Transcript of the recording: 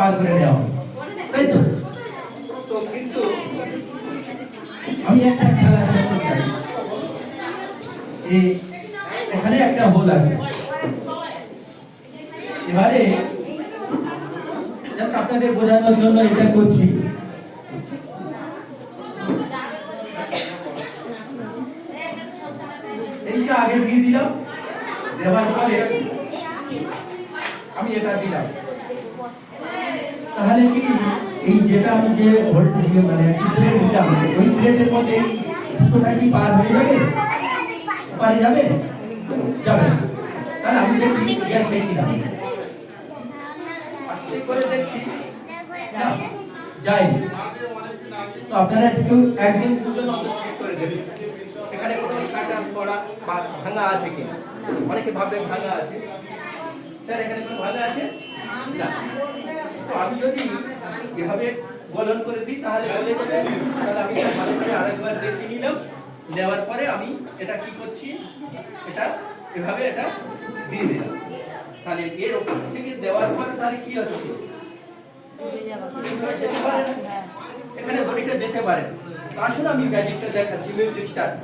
বার করে নেওয়া হবে, তাই তো? তো কিন্তু আমি একটা খেলা খেলতে চাই। এখানে একটা হোল আছে, এবারে আপনাদের বোঝানোর জন্য এটা করছি। এইটা আগে দিয়ে দিলাম, দেওয়ার পরে আমি এটা দিলাম, তাহলে কি এই যেটা আমি যে হোল্ড দিয়ে মানে প্লেট দিলাম, ওই প্লেটের মধ্যে সুতোটা কি পার হয়ে যাবে? পারে যাবে? যাবে। তাহলে আমি দেখি গেছে কিনা, আস্তে করে দেখছি না যায়নি। তো আপনারা একটু একদিন দুজন চেক করে দেবেন এখানে কোনো কাটা পড়া বা ভাঙা আছে কিনা। অনেকে ভাবে ভাঙা আছে, স্যার এখানে কোনো ভাঙা আছে না। তো আমি যদি এভাবে গলন করে দিই তাহলে বলে দেবে, তাহলে আমি ভালো করে আরেকবার দেখে নিলাম, নেওয়ার পরে আমি এটা কি করছি, এটা এভাবে এটা দিয়ে দিলাম। তাহলে এর উপর থেকে দেওয়ার পরে তাহলে কি হচ্ছে, এখানে দড়িটা যেতে পারে। আসলে আমি ম্যাজিকটা দেখাচ্ছি। Music start.